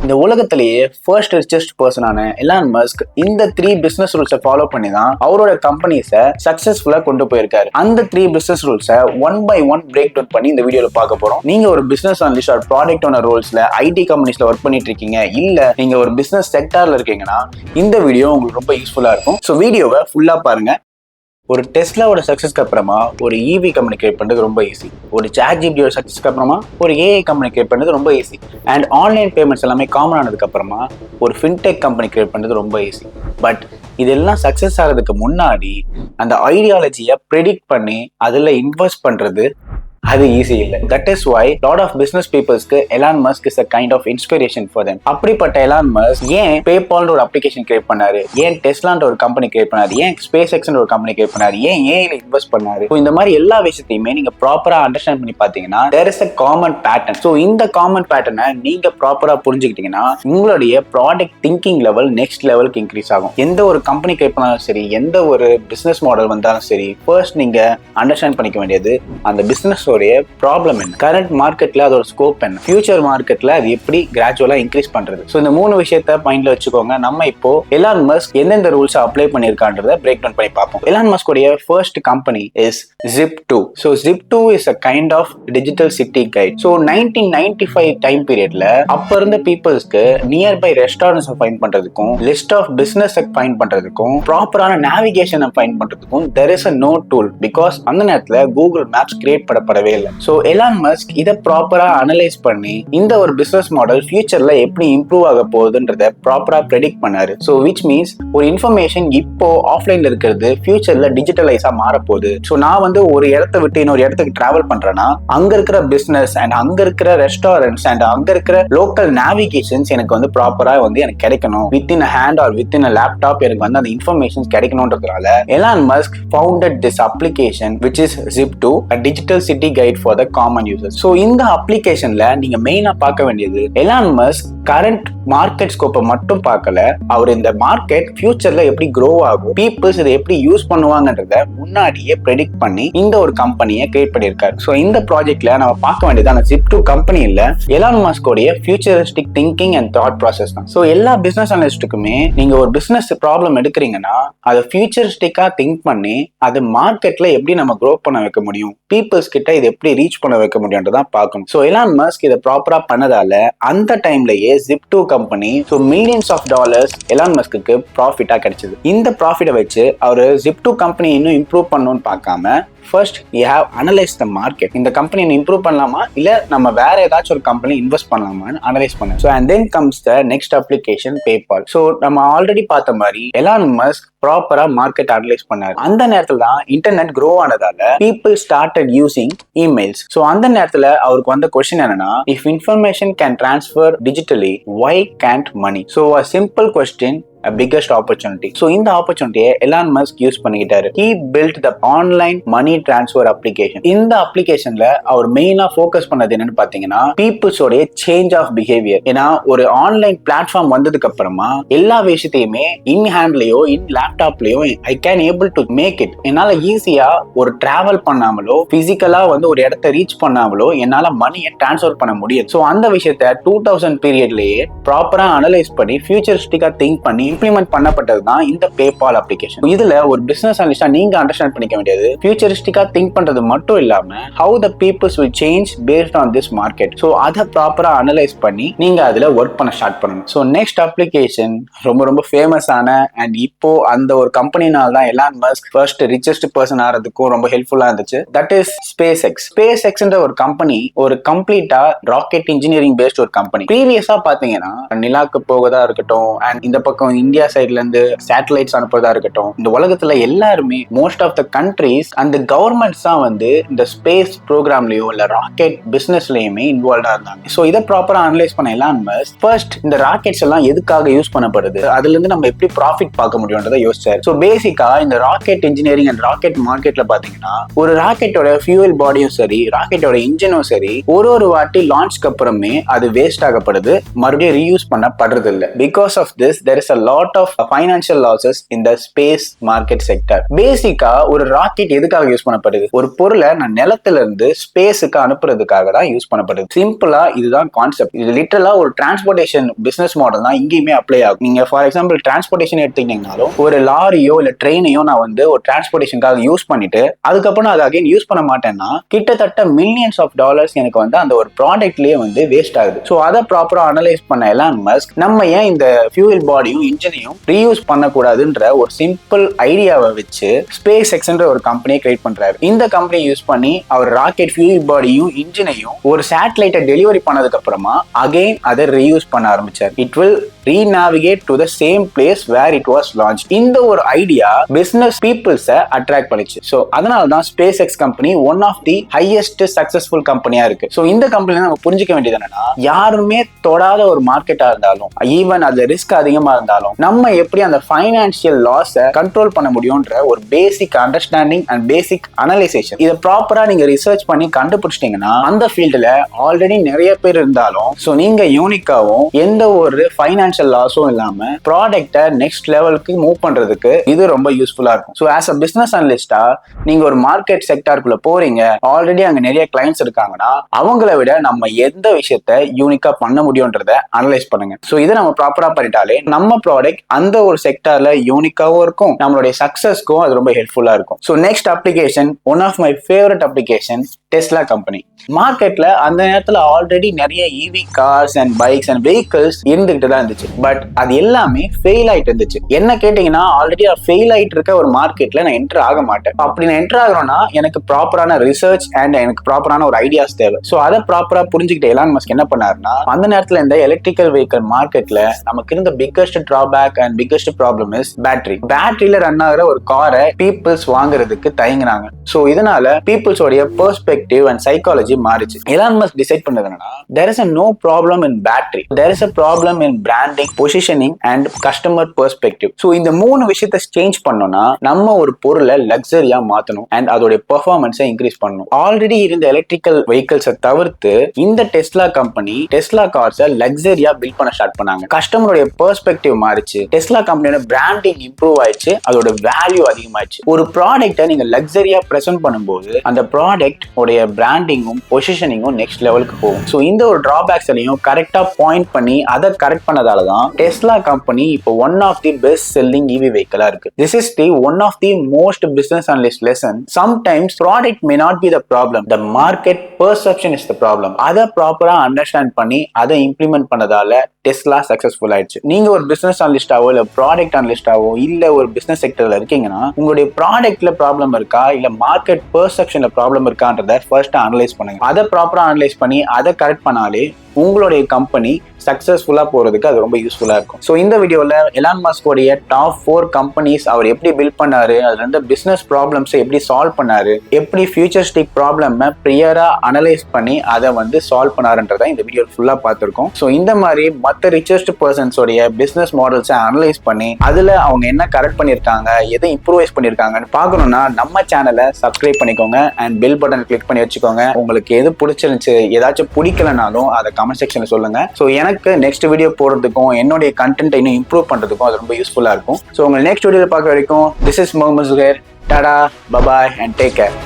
இந்த உலகத்திலேயே first richest பர்சனான Elon Musk இந்த 3 பிசினஸ் ரூல்ஸை ஃபாலோ பண்ணி தான் அவரோட கம்பெனிஸை சக்சஸ்ஃபுல்லா கொண்டு போயிருக்காரு. அந்த 3 பிசினஸ் ரூல்ஸை one by one break down பண்ணி இந்த வீடியோல பார்க்க போறோம். நீங்க ஒரு business analyst or product owner ரோல்ஸ்ல ஐடி கம்பெனிஸ்ல ஒர்க் பண்ணிட்டு இருக்கீங்க, இல்ல நீங்க ஒரு பிசினஸ் செக்டார்ல இருக்கீங்கன்னா இந்த வீடியோ உங்களுக்கு ரொம்ப யூஸ்ஃபுல்லா இருக்கும். ஸோ வீடியோவை ஃபுல்லா பாருங்க. ஒரு டெஸ்லாவோட சக்ஸஸ்க்கு அப்புறமா ஒரு இவி கம்யூனிகேட் பண்ணுறது ரொம்ப ஈஸி. ஒரு சாட்ஜிபிடியோட சக்ஸஸ்க்கு அப்புறமா ஒரு ஏஐ கம்யூனிகேட் பண்ணுறது ரொம்ப ஈஸி. அண்ட் ஆன்லைன் பேமெண்ட்ஸ் எல்லாமே காமன் ஆனதுக்கு அப்புறமா ஒரு ஃபின்டெக் கம்பெனி கிரியேட் பண்ணுறது ரொம்ப ஈஸி. பட் இதெல்லாம் சக்ஸஸ் ஆகிறதுக்கு முன்னாடி அந்த ஐடியாலஜியை ப்ரெடிக்ட் பண்ணி அதில் இன்வெஸ்ட் பண்ணுறது அது ஈஸி இல்லை. That is why lot of business பீப்புள்ஸ்க்கு Elon Musk is a kind of inspiration for them. அப்படிப்பட்ட எலான் மஸ்க் ஏன் பேபால்ன்ற ஒரு அப்ளிகேஷன் கிரியேட் பண்ணாரு, ஏன் டெஸ்லான்ற ஒரு கம்பெனி கிரியேட் பண்ணாரு, ஏன் ஸ்பேஸ் எக்ஸ்ன்ற ஒரு கம்பெனி கிரியேட் பண்ணாரு, ஏன் ஏஐல இன்வெஸ்ட் பண்ணாரு, இந்த மாதிரி எல்லா விஷயத்தையுமே நீங்க ப்ராப்பரா அண்டர்ஸ்டாண்ட் பண்ணி பார்த்தீங்கன்னா there is a common pattern. So இந்த காமன் பேட்டர்னை நீங்க ப்ராப்பரா புரிஞ்சுக்கிட்டீங்கன்னா உங்களுடைய ப்ராடக்ட் திங்கிங் லெவல் நெக்ஸ்ட் லெவலுக்கு இன்க்ரீஸ் ஆகும். எந்த ஒரு கம்பெனி கிரியேட் பண்ணாலும் சரி, எந்த ஒரு பிசினஸ் மாடல் வந்தாலும் சரி, ஃபர்ஸ்ட் நீங்க அண்டர்ஸ்டாண்ட் பண்ணிக்க வேண்டியது அந்த பிசினஸ் ப்ராப்ளம் என்ன, கரண்ட் மார்க்கெட்ல அதோட ஸ்கோப் என்ன, ஃபியூச்சர் மார்க்கெட்ல அது எப்படி கிராஜுவலா இன்க்ரீஸ் பண்றது. ஸோ இந்த 3 விஷயத்த மைண்ட்ல வச்சுக்கோங்க. நம்ம இப்போ எலான் மஸ்க் எந்தெந்த ரூல்ஸ் அப்ளை பண்ணிருக்கான்றத பிரேக் டவுன் பண்ணி பார்ப்போம். எலான் மஸ்கோடைய first company is Zip2. So Zip2 is a kind of digital city guide. So 1995 time பீரியட்ல அப்ப இருந்த பீப்புள்ஸ்க்கு நியர்பை ரெஸ்டாரண்ட்ஸ் ஃபைண்ட் பண்றதுக்கும், லிஸ்ட் ஆஃப் பிசினஸ் ஃபைண்ட் பண்றதுக்கும், ப்ராப்பரான நேவிகேஷனை ஃபைண்ட் பண்றதுக்கும் there is a no tool because அந்த நேரத்துல கூகுள் மேப்ஸ் கிரியேட் பண்ணப்படவே இல்லை. ஸோ எலான் மஸ்க் இதை ப்ராப்பரா அனலைஸ் பண்ணி இந்த ஒரு பிசினஸ் மாடல் ஃபியூச்சர்ல எப்படி இம்ப்ரூவ் ஆக போகுதுன்றத ப்ராப்பரா ப்ரெடிக்ட் பண்ணாரு. ஸோ விச் மீன்ஸ் ஒரு இன்ஃபர்மேஷன் இப்போ ஆஃப்லைன்ல இருக்கிறது ஃபியூச்சர்ல டிஜிட்டலைஸா மாறப்போகுது. ஸோ நான் ஒரு இடத்தை விட்டு இன்னொரு இடத்துக்கு டிராவல் பண்றேன்னா அங்க இருக்கிற பிசினஸ் அண்ட் அங்க இருக்கிற ரெஸ்டாரண்ட்ஸ் அண்ட் அங்க இருக்கிற லோக்கல் நேவிகேஷன்ஸ் எனக்கு ப்ராப்பரா எனக்கு கிடைக்கணும். Within a hand or within a laptop எனக்கு அந்த இன்ஃபர்மேஷன்ஸ் கிடைக்கணும்ன்றதுனால Elon Musk founded this application which is Zip2, a digital city guide for the common users. So இந்த அப்ளிகேஷன்ல நீங்க மெயினா பார்க்க வேண்டியது எலான் மஸ்க் கரண்ட் மார்க்கெட் ஸ்கோப்பை மட்டும் பார்க்கல, அவர் இந்த மார்க்கெட் ஃபியூச்சர்ல எப்படி க்ரோ ஆகும், பீப்புள்ஸ் இதை எப்படி யூஸ் பண்ணுவாங்கன்றத முன்னாடியே ப்ரெடிக்ட் பண்ணி இந்த ஒரு கம்பெனியை கிரியேட் பண்ணியிருக்காரு. ஸோ இந்த ப்ராஜெக்ட்ல நம்ம பார்க்க வேண்டியதான Zip2 கம்பெனி இல்ல, எலான் மஸ்கோடைய futuristic thinking and thought process தான். ஸோ எல்லா பிசினஸ் அனலிஸ்டுக்குமே நீங்க ஒரு பிசினஸ் ப்ராப்ளம் எடுக்கிறீங்கன்னா அதை ஃபியூச்சரிஸ்டிக்கா திங்க் பண்ணி அது மார்க்கெட்ல எப்படி நம்ம க்ரோ பண்ண வைக்க முடியும், பீப்புள்ஸ் கிட்ட இதை எப்படி ரீச் பண்ண வைக்க முடியும்ன்றதான் பார்க்கணும். ஸோ எலான் மஸ்க் இதை ப்ராப்பரா பண்ணதால அந்த டைம்லயே Zip2 company millions of dollars Elon மஸ்க்கு ப்ராஃபிட்டா கிடைச்சது. இந்த ப்ராஃபிட்டை வச்சு அவர் Zip2 கம்பெனி இன்னும் இம்ப்ரூவ் பண்ணணும்னு பார்க்காம first you have analyze the market. இந்த கம்பெனி இம்ப்ரூவ் பண்ணலாமா இல்ல நம்ம வேற ஏதாச்சும் ஒரு கம்பெனி இன்வெஸ்ட் பண்ணலாமான்னு அனலைஸ் பண்ணு. So and then comes the next application PayPal. So நம்ம ஆல்ரெடி பார்த்த மாதிரி எலான் மஸ்க் ப்ராப்பரா மார்க்கெட் அனலைஸ் பண்ணாரு. அந்த நேரத்துல தான் இன்டர்நெட் க்ரோ ஆனதால people started using emails. So அந்த நேரத்துல அவருக்கு வந்த கொஸ்டின் என்னன்னா, if information can transfer digitally, why can't money? So a simple question, a biggest opportunity. So இந்த ஆப்பர்ச்சுனிட்டியை எலான் மஸ்க் யூஸ் பண்ணிக்கிட்டாரு. He built the online money transfer application. இந்த அப்ளிகேஷன்ல அவர் மெயினா ஃபோக்கஸ் பண்ணது என்னன்னு பாத்தீங்கன்னா பீப்புள்ஸோட சேஞ்ச் ஆஃப் பிஹேவியர். ஏன்னா ஒரு ஆன்லைன் பிளாட்ஃபார்ம் வந்ததுக்கு அப்புறமா எல்லா விஷயத்தையுமே இன் ஹேண்ட்லயோ இன் லேப்டாப்லயோ I can able to make it. என்னால ஈஸியா ஒரு டிராவல் பண்ணாமலோ பிசிக்கலா ஒரு இடத்தை ரீச் பண்ணாமலோ என்னால மணியை டிரான்ஸ்ஃபர் பண்ண முடியும். ஸோ அந்த விஷயத்த 2000 பீரியட்லயே ப்ராப்பரா அனலைஸ் பண்ணி ஃபியூச்சரிஸ்டிக்கா திங்க் பண்ணி இம்ப்ளிமெண்ட் பண்ணப்பட்டது தான் இந்த பேபால் அப்ளிகேஷன். இதுல ஒரு பிசினஸ் அனலிஸ்டா நீங்க அண்டர்ஸ்டாண்ட் பண்ணிக்க வேண்டியது ஃபியூச்சரிஸ்டிக்கா திங்க் பண்றது மட்டும் இல்லாம how the peoples will change based on this market. So அதை ப்ராப்பரா அனலைஸ் பண்ணி நீங்க அதுல ஒர்க் பண்ண ஸ்டார்ட் பண்ணணும். ஸோ நெக்ஸ்ட் அப்ளிகேஷன் ரொம்ப ஃபேமஸ் ஆன அண்ட் இப்போ அந்த ஒரு கம்பெனினால தான் Elon Musk first richest person ஆகிறதுக்கும் ரொம்ப ஹெல்ப்ஃபுல்லா இருந்துச்சு. That is SpaceX. ஸ்பேஸ் எக்ஸ்ன்ற ஒரு கம்பெனி ஒரு கம்ப்ளீட்டா ராக்கெட் இன்ஜினியரிங் பேஸ்ட் ஒரு கம்பெனி. ப்ரீவியஸா பாத்தீங்கன்னா நிலாக்கு போகதா இருக்கட்டும் அண்ட் இந்த பக்கம் இந்தியா சைட்ல இருந்து சேட்டலைட்ஸ் அனுப்புறதா இருக்கட்டும், இந்த உலகத்துல எல்லாருமே மோஸ்ட் ஆஃப் த கண்ட்ரீஸ் அந்த கவர்மெண்ட்ஸ் தான் இந்த ஸ்பேஸ் ப்ரோக்ராம்லயோ இல்ல ராக்கெட் பிசினஸ்லயுமே இன்வால்வ்டா இருந்தாங்க. ஸோ இதை ப்ராப்பரா அனலைஸ் பண்ண எலான் மஸ்க் ஃபர்ஸ்ட் இந்த ராக்கெட்ஸ் எல்லாம் எதுக்காக யூஸ் பண்ணப்படுது, அதுல இருந்து நம்ம எப்படி ப்ராஃபிட் பார்க்க முடியும்ன்றதை யோசிச்சாரு. ஸோ பேசிக்கா இந்த ராக்கெட் இன்ஜினியரிங் அண்ட் ராக்கெட் மார்க்கெட்ல பாத்தீங்கன்னா ஒரு ராக்கெட்டோட ஃபியூவல் பாடியும் சரி ராக்கெட்டோட இன்ஜினும் சரி ஒரு வாட்டி லான்ச்க்கு அப்புறமே அது வேஸ்ட் ஆகப்படுது, மறுபடியும் ரீயூஸ் பண்ணப்படுறது இல்லை. Because of this there is a lot of financial losses in the space market sector. பேசிக்கா ஒரு ராக்கெட் எதுக்காக யூஸ் பண்ணப்படுது? ஒரு பொருளை நான் நிலத்துல இருந்து ஸ்பேஸுக்கு அனுப்புறதுக்காக தான் யூஸ் பண்ணப்படுது. சிம்பிளா இதுதான் கான்செப்ட். இது லிட்டரலா ஒரு டிரான்ஸ்போர்டேஷன் பிசினஸ் மாடல் தான் இங்கேயுமே அப்ளை ஆகும். நீங்க ஃபார் எக்ஸாம்பிள் டிரான்ஸ்போர்டேஷன் எடுத்துக்கிட்டீங்கனாலும் ஒரு லாரியோ இல்ல ட்ரெயினையோ நான் வந்து ஒரு டிரான்ஸ்போர்டேஷனுக்காக யூஸ் பண்ணிட்டு அதுக்கப்புறம் அதை அகைன் யூஸ் பண்ண மாட்டேன்னா கிட்டத்தட்ட மில்லியன்ஸ் ஆஃப் டாலர்ஸ் எனக்கு வந்து அந்த ஒரு ப்ராடக்ட்லயே வந்து வேஸ்ட் ஆகுது. ஸோ அதை ப்ராப்பரா அனலைஸ் பண்ண எலான் மஸ்க் நம்ம ஏன் இந்த ஃபியூயல் பாடியும் இன்ஜினையும் ரீயூஸ் பண்ணக்கூடாதுன்ற ஒரு சிம்பிள் ஐடியாவை வச்சு ஸ்பேஸ் எக்ஸ்ன்ற ஒரு கம்பெனியை கிரியேட் பண்றாரு. இந்த கம்பெனியை யூஸ் பண்ணி அவர் ராக்கெட் ஃபியூயல் பாடியும் இன்ஜினையும் ஒரு சேட்டலைட்டை டெலிவரி பண்ணதுக்கு அப்புறமா அகைன் அதை ரீயூஸ் பண்ண ஆரம்பிச்சார். It will renavigate to the same place where it was launched. இந்த ஒரு ஐடியா பிசினஸ் பீப்புள்ஸை அட்ராக்ட் பண்ணிச்சு. ஸோ அதனால தான் SpaceX company one of the highest successful கம்பெனியா இருக்கு. ஸோ இந்த கம்பெனில நம்ம புரிஞ்சுக்க வேண்டியது என்னன்னா யாருமே தொடாத ஒரு மார்க்கெட்டா இருந்தாலும் ஈவன் அதுல ரிஸ்க் அதிகமா இருந்தாலும் நம்ம எப்படி அந்த ஃபைனான்சியல் லாஸை கண்ட்ரோல் பண்ண முடியும்ன்ற ஒரு basic understanding and basic analysation இதை ப்ராப்பரா நீங்க ரிசர்ச் பண்ணி கண்டுபிடிச்சிட்டீங்கன்னா அந்த ஃபீல்டுல ஆல்ரெடி நிறைய பேர் இருந்தாலும் ஸோ நீங்க யூனிக்காவும் எந்த ஒரு ஃபைனான்சியல் லாஸும் இல்லாம ப்ராடக்ட்டை நெக்ஸ்ட் லெவலுக்கு மூவ் பண்றதுக்கு இது ரொம்ப யூஸ்ஃபுல்லா இருக்கும். ஸோ ஆஸ் அ பிசினஸ் அனலிஸ்டா நீங்க ஒரு மார்க்கெட் செக்டாருக்குள்ள போறீங்க, ஆல்ரெடி அங்க நிறைய கிளைண்ட்ஸ் இருக்காங்கன்னா அவங்கள விட நம்ம எந்த விஷயத்த யூனிக்கா பண்ண முடியும்ன்றத அனலைஸ் பண்ணுங்க. ஸோ இதை நம்ம ப்ராப்பரா பண்ணிட்டாலே நம்ம ப்ராடக்ட் அந்த ஒரு செக்டார்ல யூனிக்காவும் இருக்கும், நம்மளுடைய சக்சஸ்க்கும் அது ரொம்ப ஹெல்ப்ஃபுல்லா இருக்கும். So next application one of my favourite application Tesla company. மார்க்கெட்ல அந்த நேரத்துல ஆல்ரெடி நிறைய EV cars and bikes and vehicles இருந்துகிட்டு தான் இருந்துச்சு. பட் அது எல்லாமே ஃபெயில் ஆயிட்டு இருந்துச்சு. என்ன கேட்டீங்கன்னா ஆல்ரெடி ஃபெயில் ஆயிட்டு இருக்க ஒரு மார்க்கெட்ல நான் என்டர் ஆக மாட்டேன். அப்படி நான் என்டர் ஆகிறோம்னா எனக்கு ப்ராப்பரான ரிசர்ச் அண்ட் எனக்கு ப்ராப்பரான ஒரு ஐடியாஸ் தேவை. ஸோ அதை ப்ராப்பரா புரிஞ்சுக்கிட்ட எலான் மஸ்க் என்ன பண்ணாருன்னா அந்த நேரத்துல இந்த எலக்ட்ரிக்கல் வெஹிக்கிள் மார்க்கெட்ல நமக்கு இருந்த biggest drawback and biggest problem is பேட்டரியில ரன் ஆகிற ஒரு காரை பீப்புள்ஸ் வாங்குறதுக்கு தயங்குறாங்க. ஸோ இதனால பீப்புள்ஸோடைய பெர்ஸ்பெக்டிவ் அண்ட் சைக்காலஜி மாறிச்சு. எலான் மஸ்க் டிசைட் பண்ணது என்னன்னா there is a no problem in battery, there is a problem in branding, positioning and customer perspective. So இந்த மூணு விஷயத்தை சேஞ்ச் பண்ணோம்னா நம்ம ஒரு பொருளை லக்ஸரியா மாத்தணும் அண்ட் அதோட பெர்ஃபார்மன்ஸை இன்க்ரீஸ் பண்ணணும். ஆல்ரெடி இருந்த எலக்ட்ரிக்கல் வெஹிக்கிள்ஸை தவிர்த்து இந்த டெஸ்லா கம்பெனி டெஸ்லா கார்ஸை லக்ஸரியா பில்ட் பண்ண ஸ்டார்ட் பண்ணாங்க. கஸ்டமருடைய பெர்ஸ்பெக்டிவ் மாறிச்சு, டெஸ்லா கம்பெனியோட பிராண்டிங் இம்ப்ரூவ் ஆயிடுச்சு, அதோட வேல்யூ அதிகமாயிடுச்சு. ஒரு ப்ராடக்ட்டை நீங்க லக்ஸரியா பிரசன்ட் பண்ணும்போது அந்த ப்ராடக்ட் உடைய பிராண்டிங்கும் பொசிஷனிங்கும் நெக்ஸ்ட் லெவலுக்கு போகும். ஸோ இந்த ஒரு டிராபேக்ஸ்லையும் கரெக்டா பாயிண்ட் பண்ணி அதை கரெக்ட் பண்ணதால தான் டெஸ்லா கம்பெனி இப்போ one of the best selling EV வெஹிக்கிளா இருக்கு. This is the one of the most business analyst lesson. Sometimes product may not be the problem, the market perception is the problem. அதை ப்ராப்பரா understand பண்ணி அதை implement பண்ணதால Tesla successful ஆயிடுச்சு. நீங்க ஒரு business அனலிஸ்டாவோ இல்ல ப்ராடக்ட் அனலிஸ்டாவோ இல்ல ஒரு பிசினஸ் செக்டர்ல இருக்கீங்கன்னா உங்களுடைய ப்ராடக்ட்ல ப்ராப்ளம் இருக்கா இல்ல மார்க்கெட் பெர்செப்ஷன்ல ப்ராப்ளம் இருக்கான்றத ஃபர்ஸ்ட் அனலைஸ் பண்ணுங்க. அதை ப்ராப்பரா அனலைஸ் பண்ணி அதை கரெக்ட் பண்ணாலே உங்களுடைய கம்பெனி சக்சஸ்ஃபுல்லா போறதுக்கு அது ரொம்ப யூஸ்ஃபுல்லா இருக்கும். ஸோ இந்த வீடியோல எலான் மஸ்கோடைய டாப் 4 கம்பெனிஸ் அவர் எப்படி பில்ட் பண்ணாரு, அதுல இருந்து பிசினஸ் ப்ராப்ளம்ஸை எப்படி சால்வ் பண்ணாரு, எப்படி ஃபியூச்சரிஸ்டிக் ப்ராப்ளம் கிளியரா அனலைஸ் பண்ணி அதை வந்து சால்வ் பண்ணாருன்றதை இந்த வீடியோ ஃபுல்லா பார்த்திருக்கோம். ஸோ இந்த மாதிரி மற்ற ரிச்சஸ்ட் பர்சன்ஸோடைய பிசினஸ் மாடல்ஸை அனலைஸ் பண்ணி அதுல அவங்க என்ன கரெக்ட் பண்ணிருக்காங்க, எதை இம்ப்ரூவைஸ் பண்ணிருக்காங்கன்னு பார்க்கணும்னா நம்ம சேனலை சப்ஸ்கிரைப் பண்ணிக்கோங்க அண்ட் பெல் பட்டன் கிளிக் பண்ணி வச்சுக்கோங்க. உங்களுக்கு எது பிடிச்சிருந்துச்சு, ஏதாச்சும் பிடிக்கலனாலும் அதை கமெண்ட் செக்ஷன்ல சொல்லுங்க. ஸோ எனக்கு நெக்ஸ்ட் வீடியோ போடுறதுக்கும் என்னுடைய கண்டென்ட் இன்னும் இம்ப்ரூவ் பண்றதுக்கும் அது ரொம்ப யூஸ்ஃபுல்லா இருக்கும். ஸோ உங்களை நெக்ஸ்ட் வீடியோல பார்க்க வரைக்கும் this is Mohammed Juhair. Ta-ta, bye bye and take care.